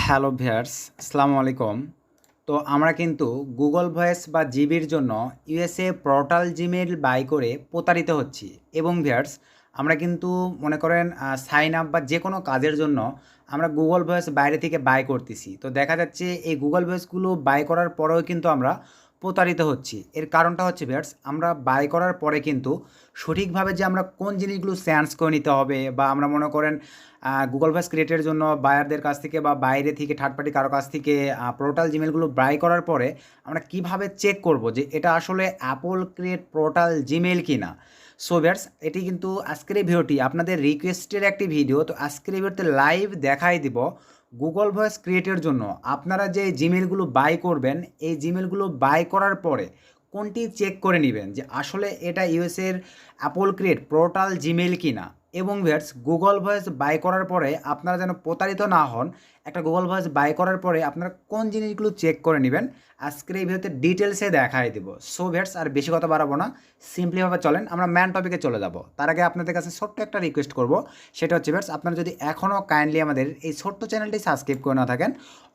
Hello viewers, আসসালামু আলাইকুম। তো আমরা কিন্তু গুগল ভয়েস বা জিবির জন্য ইউএসএ পোর্টাল জিমেইল বাই করে প্রতারিত হচ্ছি। এবং ভিউয়ার্স, আমরা কিন্তু মনে করেন সাইন আপ বা যে কোনো কাজের জন্য আমরা গুগল ভয়েস বাইরে থেকে বাই করতেছি। তো দেখা যাচ্ছে এই গুগল ভয়েসগুলো বাই করার পরেও কিন্তু আমরা প্রতারিত হচ্ছি। এর কারণটা হচ্ছে ভিউয়ার্স, আমরা বাই করার পরে কিন্তু সঠিকভাবে যে আমরা কোন জিনিসগুলো সেন্স করে নিতে হবে বা আমরা মনে করেন গুগল ভয়েস ক্রিয়েটের জন্য বায়ারদের কাছ থেকে বা বাইরে থেকে থার্ড পার্টি কারো কাছ থেকে পোর্টাল জিমেলগুলো বাই করার পরে আমরা কিভাবে চেক করব যে এটা আসলে অ্যাপল ক্রিয়েট পোর্টাল জিমেল কিনা। সো ভিউয়ার্স, এটি কিন্তু আজকের এই ভিডিওটি আপনাদের রিকোয়েস্টের একটি ভিডিও। তো আজকের এই ভিডিওতে লাইভ দেখাই দিব গুগল ভয়েস ক্রিয়েটের জন্য আপনারা যে জিমেলগুলো বাই করবেন, এই জিমেলগুলো বাই করার পরে কোনটি চেক করে নেবেন যে আসলে এটা ইউএসের অ্যাপল ক্রিয়েট পোর্টাল জিমেল কিনা। এবং ভিউয়ার্স, গুগল ভয়েস বাই করার পরে আপনারা যেন প্রতারিত না হন, একটা গুগল ভয়েস বাই করার পরে আপনারা কোন জিনিসগুলো চেক করে নেবেন আজকের এই ভিডিওতে ডিটেলসে দেখাই দেবো। সো ভিউয়ার্স, আর বেশি কথা বাড়াবো না, সিম্পলিভাবে চলেন আমরা ম্যান টপিকে চলে যাব। তার আগে আপনাদের কাছে ছোট্ট একটা রিকোয়েস্ট করব, সেটা হচ্ছে ভিউয়ার্স, আপনারা যদি এখনও কাইন্ডলি আমাদের এই ছোট্ট চ্যানেলটি সাবস্ক্রাইব করে না থাকেন,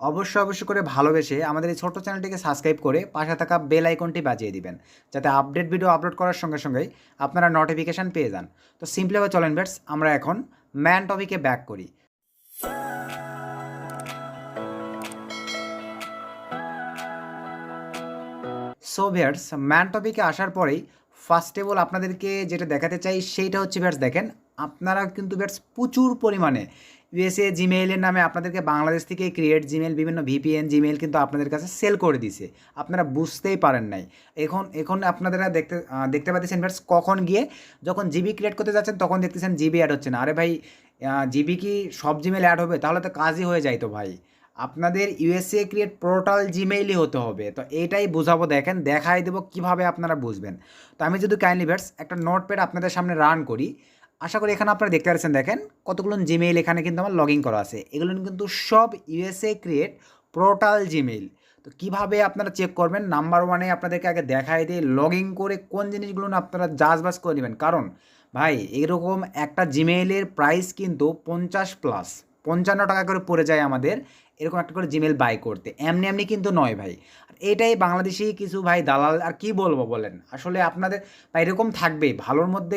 অবশ্যই করে ভালোবেসে আমাদের এই ছোট্ট চ্যানেলটিকে সাবস্ক্রাইব করে পাশে থাকা বেল আইকনটি বাজিয়ে দিবেন, যাতে আপডেট ভিডিও আপলোড করার সঙ্গে সঙ্গেই আপনারা নোটিফিকেশান পেয়ে যান। তো সিম্পলিভাবে চলেন ভিউয়ার্স, আমরা এখন ম্যান টপিকে ব্যাক করি। সো ভিউয়ার্স, ম্যান টপিকে আসার পরেই ফার্স্ট অফ অল আপনাদেরকে যেটা দেখাতে চাই সেইটা হচ্ছে ভিউয়ার্স, দেখেন আপনারা কিন্তু ভিউয়ার্স প্রচুর পরিমাণে ইউএসএ জিমেইলের নামে আপনাদেরকে বাংলাদেশ থেকে ক্রিয়েট জিমেইল, বিভিন্ন ভিপিএন জিমেইল কিন্তু আপনাদের কাছে সেল করে দিছে, আপনারা বুঝতেই পারেন নাই। এখন এখন আপনারা দেখতে পাচ্ছেন ভিউয়ার্স, কখন গিয়ে যখন জিবি ক্রিয়েট করতে যাচ্ছেন তখন দেখতেছেন জিবি অ্যাড হচ্ছে না। আরে ভাই, জিবি কি সব জিমেইল অ্যাড হবে? তাহলে তো কাজই হয়ে যায় তো ভাই। আপনাদের ইউএসএ ক্রিয়েট পোর্টাল জিমেইলই হতে হবে। তো এইটাই বুঝাবো, দেখেন দেখাই দেবো কীভাবে আপনারা বুঝবেন। তো আমি যদি কাইন্ডলি ভিউয়ার্স একটা নোটপ্যাড আপনাদের সামনে রান করি, আশা করি এখানে আপনারা দেখতে পাচ্ছেন, দেখেন কতগুলো জিমেইল এখানে কিন্তু আমার লগ ইন করা আছে। এগুলো কিন্তু সব ইউএসএ ক্রিয়েট পোর্টাল জিমেইল। তো কীভাবে আপনারা চেক করবেন, নাম্বার ওয়ানে আপনাদেরকে আগে দেখাই দিয়ে লগ ইন করে কোন জিনিসগুলো না আপনারা যাচাবাস করে নেবেন। কারণ ভাই, এরকম একটা জিমেইলের প্রাইস কিন্তু 50+, 55 টাকা করে পড়ে যায় আমাদের এরকম একটা করে জিমেল বাই করতে। এমনি এমনি কিন্তু নয় ভাই। আর এটাই বাংলাদেশি কিছু ভাই দালাল, আর কি বলবো বলেন। আসলে আপনাদের বা এরকম থাকবেই, ভালোর মধ্যে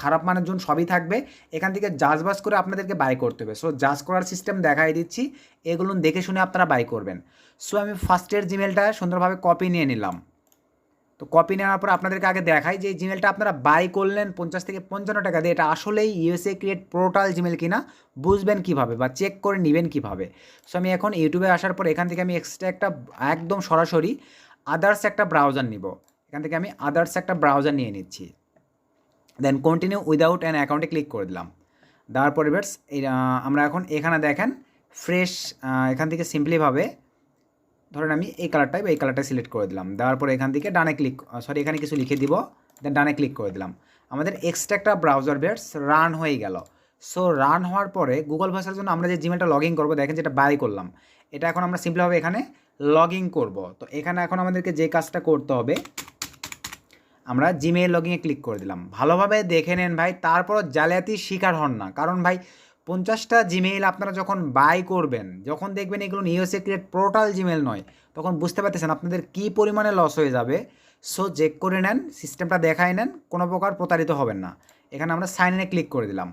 খারাপ মানুষজন সবই থাকবে। এখান থেকে জাজবাজ করে আপনাদেরকে বাই করতে হবে। সো জাজ করার সিস্টেম দেখাই দিচ্ছি, এগুলো দেখে শুনে আপনারা বাই করবেন। সো আমি ফার্স্টের জিমেলটা সুন্দরভাবে কপি নিয়ে নিলাম। তো কপি নেওয়ার পর আপনাদেরকে আগে দেখাই যে জিমেলটা আপনারা বাই করলেন 50 থেকে 55 টাকা দিয়ে, এটা আসলেই ইউএসএ ক্রিয়েট পোর্টাল জিমেল কিনা বুঝবেন কীভাবে বা চেক করে নেবেন কীভাবে। সো আমি এখন ইউটিউবে আসার পর এখান থেকে আমি এক্সট্রা একটা একদম সরাসরি আদার্স একটা ব্রাউজার নিব। এখান থেকে আমি আদার্স একটা ব্রাউজার নিয়ে নিচ্ছি, দেন কন্টিনিউ উইদাউট অ্যান অ্যাকাউন্টে ক্লিক করে দিলাম। দেওয়ার পরে ভিউয়ার্স, আমরা এখন এখানে দেখেন ফ্রেশ, এখান থেকে সিম্পলিভাবে ধরেন আমি এই কালারটাই বা এই কালারটা সিলেক্ট করে দিলাম। দেওয়ার পরে এখান থেকে ডানে ক্লিক, এখানে কিছু লিখে দিব, দেন ডানে ক্লিক করে দিলাম। আমাদের এক্সট্রা একটা ব্রাউজার ভিউয়ার্স রান হয়ে গেল। সো রান হওয়ার পরে গুগল ভয়েসের জন্য আমরা যে জিমেলটা লগ ইন করবো, দেখেন যেটা বাই করলাম, এটা এখন আমরা সিম্পলিভাবে এখানে লগ ইন করবো। তো এখানে এখন আমাদেরকে যে কাজটা করতে হবে, আমরা জিমেইল লগইনে ক্লিক করে দিলাম। ভালোভাবে দেখে নেন ভাই, তারপরও জালিয়াতির শিকার হন না। কারণ ভাই, 50টা জিমেইল আপনারা যখন বাই করবেন, যখন দেখবেন এগুলো ইউএসএ ক্রিয়েট পোর্টাল জিমেইল নয়, তখন বুঝতে পারতেছেন আপনাদের কী পরিমাণে লস হয়ে যাবে। সো চেক করে নেন, সিস্টেমটা দেখাই নেন, কোনো প্রকার প্রতারিত হবেন না। এখানে আমরা সাইন ইনে ক্লিক করে দিলাম।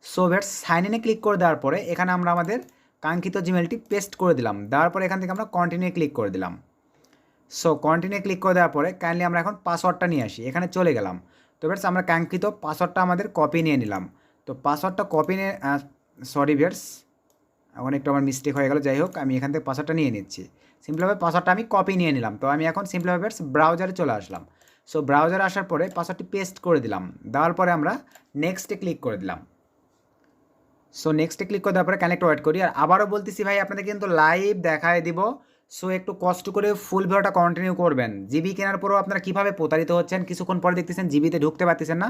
সো ভিউয়ার্স, সাইন ইনে ক্লিক করে দেওয়ার পরে এখানে আমরা আমাদের কাঙ্ক্ষিত জিমেলটি পেস্ট করে দিলাম। দেওয়ার পরে এখান থেকে আমরা কন্টিনিউ ক্লিক করে দিলাম। সো কন্টিনিউ ক্লিক করে দেওয়ার পরে কাইন্ডলি আমরা এখন পাসওয়ার্ডটা নিয়ে আসি, এখানে চলে গেলাম। তো ভিউয়ার্স, আমরা কাঙ্ক্ষিত পাসওয়ার্ডটা আমাদের কপি নিয়ে নিলাম। তো পাসওয়ার্ডটা কপি নিয়ে, সরি ভিউয়ার্স, এখন একটু আমার মিস্টেক হয়ে গেল, যাই হোক আমি এখান থেকে পাসওয়ার্ডটা নিয়ে নিচ্ছি। সিম্পলভাবে পাসওয়ার্ডটা আমি কপি নিয়ে নিলাম। তো আমি এখন সিম্পলভাবে ভিউয়ার্স ব্রাউজারে চলে আসলাম। সো ব্রাউজারে আসার পরে পাসওয়ার্ডটি পেস্ট করে দিলাম। দেওয়ার পরে আমরা নেক্সটে ক্লিক করে দিলাম। সো নেক্সটে ক্লিক করে দেওয়ার পরে কানেক্ট ওয়েট করি। আর আবারও বলতেছি ভাই, আপনাদের কিন্তু লাইভ দেখায় দিব। সো একটু কষ্ট করে ফুল ভিডিওটা কন্টিনিউ করবেন। জিবি কেনার পরেও আপনারা কীভাবে প্রতারিত হচ্ছেন, কিছুক্ষণ পরে দেখতেছেন জিবিতে ঢুকতে পারতেছেন না,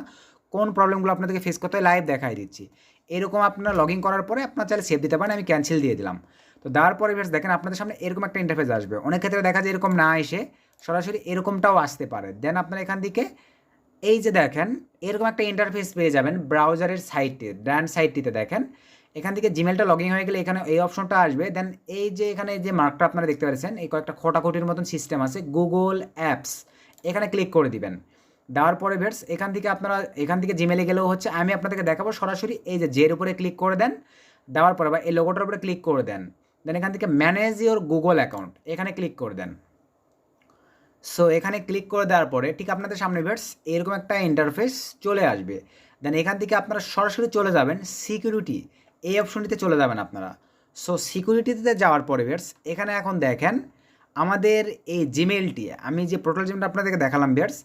কোন প্রবলেমগুলো আপনাদেরকে ফেস করতে হয় লাইভ দেখাই দিচ্ছি। এরকম আপনারা লগ ইন করার পরে আপনার চাইলে সেভ দিতে পারেন, আমি ক্যান্সেল দিয়ে দিলাম। তো দেওয়ার পরে বেশ দেখেন আপনাদের সামনে এরকম একটা ইন্টারফেস আসবে। অনেক ক্ষেত্রে দেখা যায় এরকম না এসে সরাসরি এরকমটাও আসতে পারে। দেন আপনারা এখান থেকে এই যে দেখেন এরকম একটা ইন্টারফেস পেয়ে যাবেন ব্রাউজারের সাইটে, ডান সাইটটিতে দেখেন এখান থেকে জিমেলটা লগ ইন হয়ে গেলে এখানে এই অপশনটা আসবে। দেন এই যে এখানে যে মার্কটা আপনারা দেখতে পাচ্ছেন, এই কয়েকটা খোটাখুটির মতন সিস্টেম আছে, গুগল অ্যাপস, এখানে ক্লিক করে দিবেন। দেওয়ার পরে ভিউয়ার্স এখান থেকে জিমেলে গেলেও হচ্ছে, আমি আপনাদেরকে দেখাবো সরাসরি। এই যে জের উপরে ক্লিক করে দেন, দেওয়ার পরে বা এই লোগোটার উপরে ক্লিক করে দেন। দেন এখান থেকে ম্যানেজ ইওর গুগল অ্যাকাউন্ট, এখানে ক্লিক করে দেন। সো এখানে ক্লিক করে দেওয়ার পরে ঠিক আপনাদের সামনে ভিউয়ার্স এরকম একটা ইন্টারফেস চলে আসবে। দেন এখান থেকে আপনারা সরাসরি চলে যাবেন সিকিউরিটি, এই অপশনটিতে চলে যাবেন আপনারা। সো সিকিউরিটিতে যাওয়ার পরে ভিউয়ার্স এখানে এখন দেখেন আমাদের এই জিমেলটি, আমি যে পোর্টাল জিমেলটা আপনাদেরকে দেখালাম ভিউয়ার্স,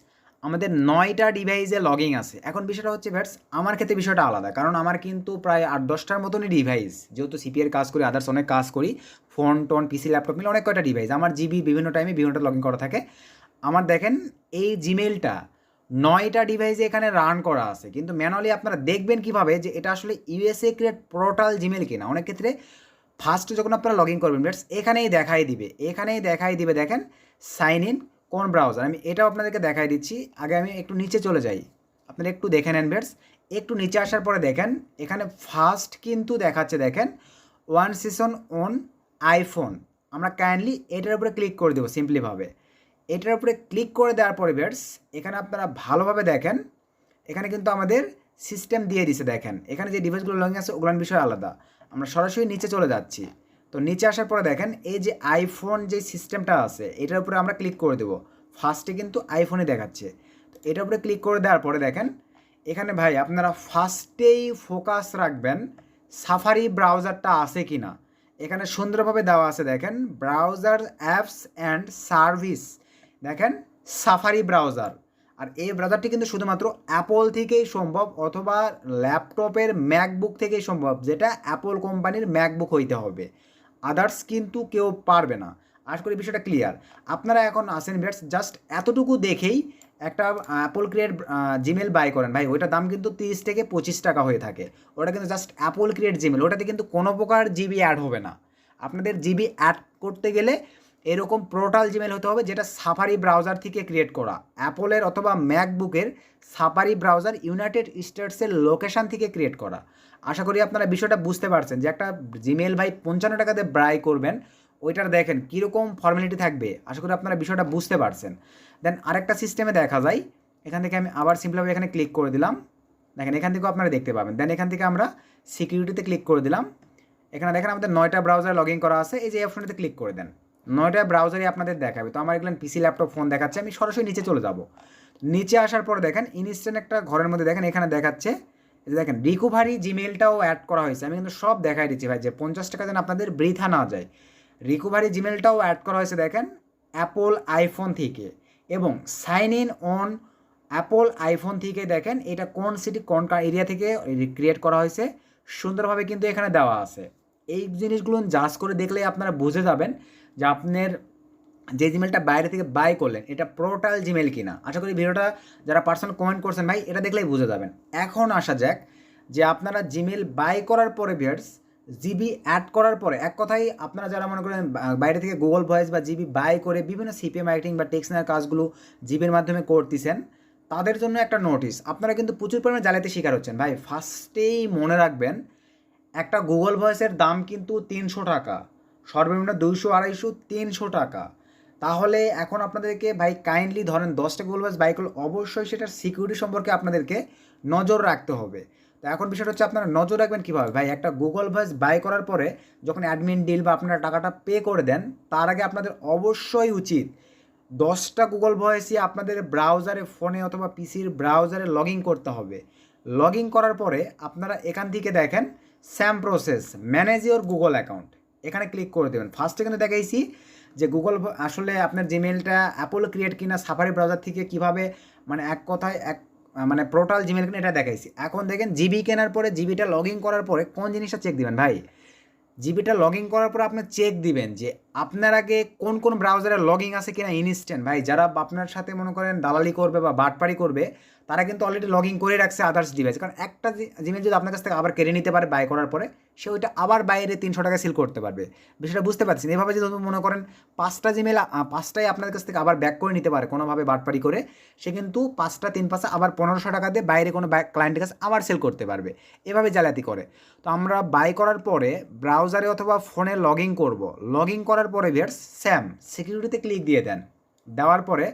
আমাদের 9টা ডিভাইসে লগইন আছে। এখন বিষয়টা হচ্ছে ভিউয়ার্স আমার ক্ষেত্রে বিষয়টা আলাদা, কারণ আমার কিন্তু প্রায় 8-10টার মতনই ডিভাইস, যেহেতু সিপিএর কাজ করি, আদার্স অনেক কাজ করি, ফোন টোন পিসি ল্যাপটপ মিলে অনেক কয়টা ডিভাইস, আমার জিবি বিভিন্ন টাইমে বিভিন্নটা লগইন করা থাকে। আমার দেখেন এই জিমেলটা 9টা ডিভাইসে এখানে রান করা আছে, কিন্তু ম্যানুয়ালি আপনারা দেখবেন কিভাবে যে এটা আসলে ইউএসএ ক্রিয়েট পোর্টাল জিমেল কিনা। অনেক ক্ষেত্রে ফার্স্টে যখন আপনারা লগ ইন করবেন ভিউয়ার্স এখানেই দেখাই দিবে দেখেন সাইন ইন কোন ব্রাউজার। আমি এটাও আপনাদেরকে দেখাই দিচ্ছি। আগে আমি একটু নিচে চলে যাই, আপনারা একটু দেখে নেন ভিউয়ার্স। একটু নিচে আসার পরে দেখেন এখানে ফার্স্ট কিন্তু দেখাচ্ছে দেখেন ওয়ান সেশন অন আইফোন। আমরা কাইন্ডলি এটার উপরে ক্লিক করে দেবো সিম্পলিভাবে। এটার উপরে ক্লিক করে দেওয়ার পরে ভিউয়ার্স এখানে আপনারা ভালোভাবে দেখেন, এখানে কিন্তু আমাদের সিস্টেম দিয়ে দিছে। দেখেন এখানে যে ডিভাইসগুলো লগইন আছে ওগুলোর বিষয় আলাদা। আমরা সরাসরি নিচে চলে যাচ্ছি। তো নিচে আসার পরে দেখেন এই যে আইফোন যে সিস্টেমটা আছে এটার উপরে আমরা ক্লিক করে দেবো। ফার্স্টে কিন্তু আইফোনে দেখাচ্ছে। তো এটার উপরে ক্লিক করে দেওয়ার পরে দেখেন এখানে ভাই আপনারা ফার্স্টেই ফোকাস রাখবেন সাফারি ব্রাউজারটা আছে কি না। এখানে সুন্দরভাবে দেওয়া আছে দেখেন ব্রাউজার অ্যাপস অ্যান্ড সার্ভিস, দেখেন সাফারি ব্রাউজার। আর এই ব্রাউজারটি কিন্তু শুধুমাত্র অ্যাপল থেকেই সম্ভব, অথবা ল্যাপটপের ম্যাকবুক থেকেই সম্ভব, যেটা অ্যাপল কোম্পানির ম্যাকবুক হইতে হবে, আদার্স কিন্তু কেউ পারবে না। আশা করি বিষয়টা ক্লিয়ার। আপনারা এখন আসেন ভিউয়ার্স জাস্ট এতটুকু দেখেই একটা অ্যাপল ক্রিয়েট জিমেল বাই করেন ভাই, ওইটার দাম কিন্তু 30 থেকে 25 টাকা হয়ে থাকে। ওটা কিন্তু জাস্ট অ্যাপল ক্রিয়েট জিমেল, ওটাতে কিন্তু কোনো প্রকার জিবি অ্যাড হবে না। আপনাদের জিবি অ্যাড করতে গেলে এরকম পোর্টাল জিমেল হতে হবে যেটা সাফারি ব্রাউজার থেকে ক্রিয়েট করা, অ্যাপলের অথবা ম্যাকবুকের সাফারি ব্রাউজার ইউনাইটেড স্টেটসের লোকেশান থেকে ক্রিয়েট করা। আশা করি আপনারা বিষয়টা বুঝতে পারছেন যে একটা জিমেল ভাই 55 টাকাতে বাই করবেন, ওইটার দেখেন কীরকম ফর্মালিটি থাকবে। আশা করি আপনারা বিষয়টা বুঝতে পারছেন। দেন আরেকটা সিস্টেমে দেখা যায়, এখান থেকে আমি আবার সিম্পলভাবে এখানে ক্লিক করে দিলাম। দেখেন এখান থেকেও আপনারা দেখতে পাবেন। দেন এখান থেকে আমরা সিকিউরিটিতে ক্লিক করে দিলাম। এখানে দেখেন আমাদের 9টা ব্রাউজার লগ ইন করা আছে, এই যে অপশনটিতে ক্লিক করে দেন। 9টা ব্রাউজারই আপনাদের দেখাবে। তো আমার এগুলো পিসি ল্যাপটপ ফোন দেখাচ্ছে, আমি সরাসরি নিচে চলে যাব। নিচে আসার পরে দেখেন ইনস্ট্যান্ট একটা ঘরের মধ্যে দেখেন এখানে দেখাচ্ছে যে দেখেন রিকভারি জিমেলটাও অ্যাড করা হয়েছে। আমি কিন্তু সব দেখাই দিচ্ছি ভাই, যে 50 টাকা যেন আপনাদের বৃথা না যায়। রিকভারি জিমেলটাও অ্যাড করা হয়েছে দেখেন অ্যাপল আইফোন থেকে, এবং sign in on Apple iPhone থেকে। দেখেন এটা কোন সিটি কোন এরিয়া থেকে ক্রিয়েট করা হয়েছে সুন্দরভাবে কিন্তু এখানে দেওয়া আছে। এই জিনিসগুলো জাজ করে দেখলে আপনারা বুঝে যাবেন যে আপনার যে জিমেলটা বাইরে থেকে বাই করলেন এটা পোর্টাল জিমেল কিনা। আশা করি ভিডিওটা যারা পার্সোনাল কমেন্ট করছেন ভাই এটা দেখলেই বুঝে যাবেন। এখন আসা যাক যে আপনারা জিমেল বাই করার পরে ভিউয়ার্স জিবি অ্যাড করার পরে, এক কথায় আপনারা যারা মনে করেন বাইরে থেকে গুগল ভয়েস বা জিবি বাই করে বিভিন্ন সিপিএ মার্কেটিং বা টেক্সটাইল কাজগুলো জিবির মাধ্যমে করতেছেন, তাদের জন্য একটা নোটিশ, আপনারা কিন্তু প্রচুর পরিমাণে জালিয়াতির শিকার হচ্ছেন ভাই। ফার্স্টেই মনে রাখবেন একটা গুগল ভয়েসের দাম কিন্তু 300 টাকা, সর্বনিম্ন 200-250-300 টাকা। তাহলে এখন আপনাদেরকে ভাই কাইন্ডলি ধরেন 10টা গুগল ভয়েস বাই করলে অবশ্যই সেটার সিকিউরিটি সম্পর্কে আপনাদেরকে নজর রাখতে হবে। তো এখন বিষয়টা হচ্ছে আপনারা নজর রাখবেন কীভাবে ভাই, একটা গুগল ভয়েস বাই করার পরে যখন অ্যাডমিন ডিল বা আপনারা টাকাটা পে করে দেন, তার আগে আপনাদের অবশ্যই উচিত 10টা গুগল ভয়েসই আপনাদের ব্রাউজারে ফোনে অথবা পিসির ব্রাউজারে লগ ইন করতে হবে। লগ ইন করার পরে আপনারা এখান থেকে দেখেন Sam process manage your Google account, এখানে ক্লিক করে দেবেন। ফার্স্টে কিন্তু দেখাইছি যে গুগল আসলে আপনার জিমেলটা অ্যাপল ক্রিয়েট কিনা, সাফারি ব্রাউজার থেকে কিভাবে মানে এক কথায় মানে পোর্টাল জিমেল কিনা এটা দেখাইছি। এখন দেখেন জিবি কেনার পরে জিবিটা লগ ইন করার পরে কোন জিনিসটা চেক দিবেন ভাই, জিবিটা লগ ইন করার পরে আপনি চেক দিবেন যে আপনার আগে কোন কোন ব্রাউজারে লগ ইন আছে কিনা ইনস্ট্যান্ট। ভাই যারা আপনার সাথে মনে করেন দালালি করবে বা বাটপারি করবে তারা কিন্তু অলরেডি লগ ইন করে রাখছে আদার্স ডিভাইস, কারণ একটা জিমেল যদি আপনার কাছ থেকে আবার কেড়ে নিতে পারে বাই করার পরে, সে ওইটা আবার বাইরে 300 টাকা সেল করতে পারবে। বিষয়টা বুঝতে পারছেন? এভাবে যদি মনে করেন 5টা জিমেল 5টাই আপনার কাছ থেকে আবার ব্যাক করে নিতে পারে কোনোভাবে বাটপারি করে, সে কিন্তু 5টা 3 আবার 1500 টাকা দিয়ে বাইরে কোনো ক্লায়েন্টের কাছে আবার সেল করতে পারবে। এভাবে জালিয়াতি করে। তো আমরা বাই করার পরে ব্রাউজারে অথবা ফোনে লগ ইন করবো। লগ ইন করার পরে ভিউয়ার্স স্যাম সিকিউরিটিতে ক্লিক দিয়ে দেন। দেওয়ার পরে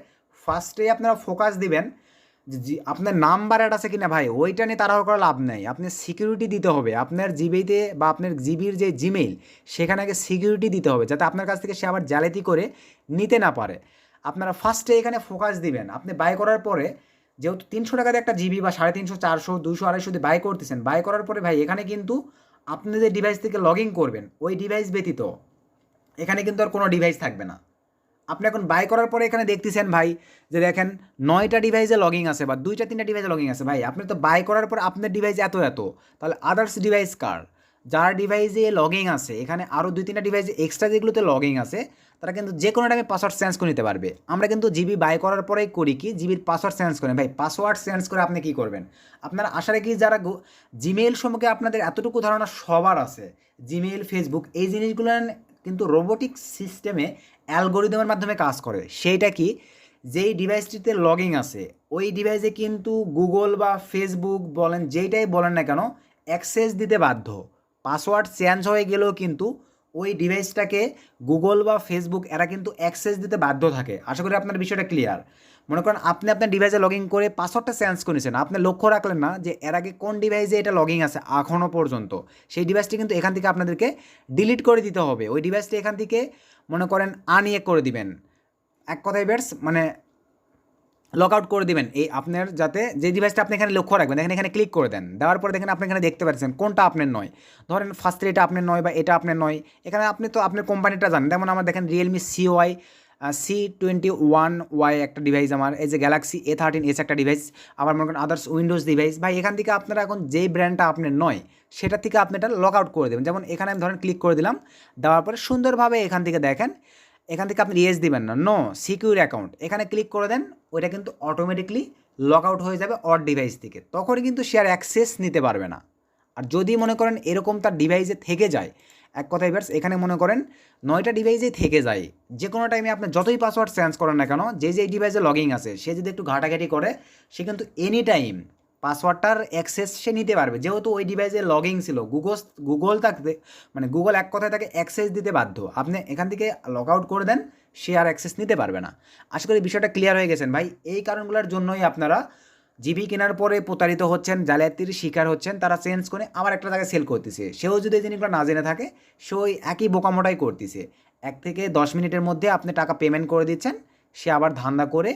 ফার্স্টেই আপনারা ফোকাস দিবেন যে আপনার নাম্বার অ্যাড আছে কিনা ভাই, ওইটা নিয়ে তাড়াহুড়ো করা লাভ নেই। আপনি সিকিউরিটি দিতে হবে আপনার জিবিতে বা আপনার জিবির যে জিমেইল, সেখানে আগে সিকিউরিটি দিতে হবে, যাতে আপনার কাছ থেকে সে আবার জালিয়াতি করে নিতে না পারে। আপনারা ফার্স্টে এখানে ফোকাস দিবেন। আপনি বাই করার পরে যেহেতু 300 টাকাতে একটা জিবি বা 350, 400, 200, 250 দিয়ে বাই করতেছেন, বাই করার পরে ভাই এখানে কিন্তু আপনি যে ডিভাইস থেকে লগ ইন করবেন ওই ডিভাইস ব্যতীত এখানে কিন্তু আর কোনো ডিভাইস থাকবে না। আপনি এখন বাই করার পরে এখানে দেখতেছেন ভাই যে দেখেন 9টা ডিভাইসে লগিং আছে বা 2টা 3টা ডিভাইসে লগিং আছে। ভাই আপনি তো বাই করার পর আপনার ডিভাইস এত তাহলে আদার্স ডিভাইস কার? যার ডিভাইসে লগিং আছে, এখানে আরও 2-3টা ডিভাইসে এক্সট্রা যেগুলোতে লগিং আছে, তারা কিন্তু যে কোনো টাইমে পাসওয়ার্ড চেঞ্জ করে নিতে পারবে। আমরা কিন্তু জিবি বাই করার পরেই করি কি, জিবির পাসওয়ার্ড চেঞ্জ করেন। ভাই পাসওয়ার্ড চেঞ্জ করে আপনি কী করবেন? আপনারা আশা রাখি যারা জিমেইল সম্পর্কে আপনাদের এতটুকু ধারণা সবার আছে, জিমেইল, ফেসবুক এই জিনিসগুলো কিন্তু রোবোটিক সিস্টেমে অ্যালগোরিদমের মাধ্যমে কাজ করে। সেইটা কি, যেই ডিভাইসটিতে লগিং আছে ওই ডিভাইসে কিন্তু গুগল বা ফেসবুক বলেন, যেইটাই বলেন না কেন, অ্যাক্সেস দিতে বাধ্য। পাসওয়ার্ড চেঞ্জ হয়ে গেলেও কিন্তু ওই ডিভাইসটাকে গুগল বা ফেসবুক এরা কিন্তু অ্যাক্সেস দিতে বাধ্য থাকে। আশা করি আপনার বিষয়টা ক্লিয়ার। মনে করেন আপনি আপনার ডিভাইসে লগ ইন করে পাসওয়ার্ডটা চেঞ্জ করেছেন, আপনি লক্ষ্য রাখলেন না যে এর আগে কোন ডিভাইসে এটা লগ ইন আছে এখনও পর্যন্ত, সেই ডিভাইসটি কিন্তু এখান থেকে আপনাদেরকে ডিলিট করে দিতে হবে। ওই ডিভাইসটি এখান থেকে মনে করেন আনইয়ে করে দিবেন, এক কথায় বেটস মানে লগ আউট করে দিবেন। এই আপনার যাতে যে ডিভাইসটা আপনি এখানে লক্ষ্য রাখবেন, দেখেন এখানে ক্লিক করে দেন। দেওয়ার পরে দেখেন আপনি এখানে দেখতে পাচ্ছেন কোনটা আপনার নয়। ধরেন ফার্স্টে এটা আপনার নয় বা এটা আপনার নয়, এখানে আপনি তো আপনার কোম্পানিটা জানেন। যেমন আমার দেখেন রিয়েলমি C21Y একটা ডিভাইস, আমার এই যে গ্যালাক্সি A13s একটা ডিভাইস, আবার মনে করেন আদার্স উইন্ডোজ ডিভাইস। ভাই এখান থেকে আপনারা এখন যেই ব্র্যান্ডটা আপনার নয় সেটা থেকে আপনি এটা লগ আউট করে দেবেন। যেমন এখানে আমি ধরেন ক্লিক করে দিলাম, দেওয়ার পরে সুন্দরভাবে এখান থেকে দেখেন, এখান থেকে আপনি ইয়েস দিবেন না, নো সিকিউর অ্যাকাউন্ট, এখানে ক্লিক করে দেন। ওইটা কিন্তু অটোমেটিকলি লগ আউট হয়ে যাবে অড ডিভাইস থেকে, তখনই কিন্তু সে আর অ্যাক্সেস নিতে পারবে না। আর যদি মনে করেন এরকম তার ডিভাইসে থেকে যায়, এক কথায় ভার্স এখানে মনে করেন 9টা ডিভাইসেই থেকে যায়, যে কোনো টাইমে আপনি যতই পাসওয়ার্ড চেঞ্জ করেন না কেন, যে ডিভাইসে লগিং আছে সে যদি একটু ঘাটাঘাটি করে, সে কিন্তু এনি টাইম পাসওয়ার্ডটার অ্যাক্সেস সে নিতে পারবে। যেহেতু ওই ডিভাইসে লগিং ছিল, গুগল থাকতে মানে গুগল এক কথায় তাকে অ্যাক্সেস দিতে বাধ্য। আপনি এখান থেকে লগ আউট করে দেন, সে আর অ্যাক্সেস নিতে পারবে না। আশা করি বিষয়টা ক্লিয়ার হয়ে গেছেন ভাই। এই কারণগুলোর জন্যই আপনারা জিবি কেনার পরে প্রতারিত হচ্ছেন, জালিয়াতির শিকার হচ্ছেন। তারা চেঞ্জ করে আবার একটা জায়গায় সেল করতেছে, সেও যদি এই জিনিসগুলো না জেনে থাকে, সে ওই একই বোকামোটাই করতেছে। 1 থেকে 10 মিনিটের মধ্যে আপনি টাকা পেমেন্ট করে দিচ্ছেন, সে আবার ধান্দা করে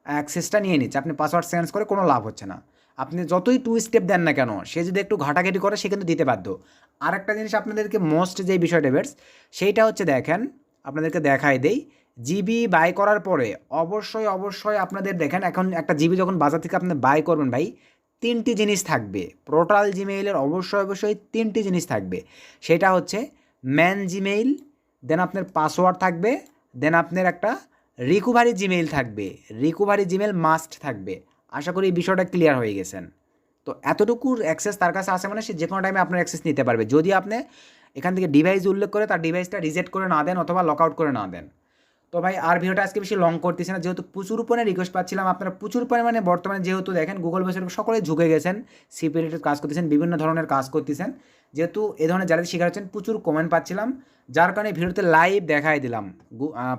অ্যাক্সেসটা নিয়ে নিচ্ছে। আপনি পাসওয়ার্ড চেঞ্জ করে কোনো লাভ হচ্ছে না। আপনি যতই 2 স্টেপ দেন না কেন, সে যদি একটু ঘাটাঘাটি করে, সে কিন্তু দিতে বাধ্য। আরেকটা জিনিস আপনাদেরকে মোস্ট যে বিষয়টা বেটস, সেইটা হচ্ছে দেখেন, আপনাদেরকে দেখাই দেই। জিবি বাই করার পরে অবশ্যই আপনাদের দেখেন, এখন একটা জিবি যখন বাজার থেকে আপনি বাই করবেন ভাই, 3টি জিনিস থাকবে। পোর্টাল জিমেইলের অবশ্যই 3টি জিনিস থাকবে। সেটা হচ্ছে ম্যান জিমেইল, দেন আপনার পাসওয়ার্ড থাকবে, দেন আপনার একটা রিকভারি জিমেইল থাকবে। রিকভারি জিমেইল মাস্ট থাকবে। আশা করি এই বিষয়টা ক্লিয়ার হয়ে গেছেন। তো এতটুকুর অ্যাক্সেস তার কাছে আছে মানে সে যে কোনো টাইমে আপনার অ্যাক্সেস নিতে পারবে, যদি আপনি এখান থেকে ডিভাইস উল্লেখ করে তার ডিভাইসটা রিজেক্ট করে না দেন অথবা লক আউট করে না দেন। তো ভাই আর ভিডিওটা আজকে বেশি লং করতেছি না, যেহেতু প্রচুর পরিমাণে রিকোয়েস্ট পাচ্ছিলাম। আপনারা প্রচুর পরিমাণে বর্তমানে যেহেতু দেখেন গুগল বেসের সকলে ঝুঁকে গেছেন, সিপি রিলেটেড কাজ করতেছেন, বিভিন্ন ধরনের কাজ করতেছেন, যেহেতু এ ধরনের যারা শিকার হচ্ছেন, প্রচুর কমেন্ট পাচ্ছিলাম, যার কারণে ভিডিওতে লাইভ দেখাই দিলাম।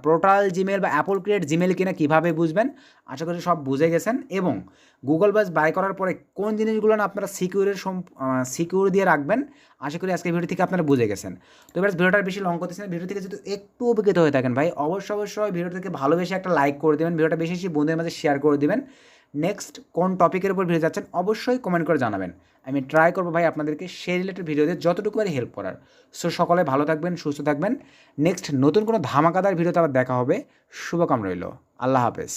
পোর্টাল জিমেল বা অ্যাপল ক্রিয়েট জিমেল কিনা কীভাবে বুঝবেন, আশা করি সব বুঝে গেছেন। এবং গুগল বাস বাই করার পরে কোন জিনিসগুলো না আপনারা সিকিউর দিয়ে রাখবেন, আশা করি আজকে ভিডিও থেকে আপনারা বুঝে গেছেন। তো এবার ভিডিওটার বেশি লং করতেছেন, ভিডিও থেকে যদি একটু উপকৃত হয়ে থাকেন ভাই, অবশ্যই ভিডিও থেকে ভালোবেসে একটা লাইক করে দেবেন, ভিডিওটা বেশি বন্ধুদের মাঝে শেয়ার করে দেবেন। নেক্সট কোন টপিকের উপর ভিডিও যাচ্ছেন অবশ্যই কমেন্ট করে জানাবেন, আমি ট্রাই করবো ভাই আপনাদেরকে সেই রিলেটেড ভিডিওতে যতটুকু পারি হেল্প করার। সো সকলে ভালো থাকবেন, সুস্থ থাকবেন। নেক্সট নতুন কোনো ধামাকাদার ভিডিওতে আবার দেখা হবে। শুভকামনা রইল। আল্লাহ হাফেজ।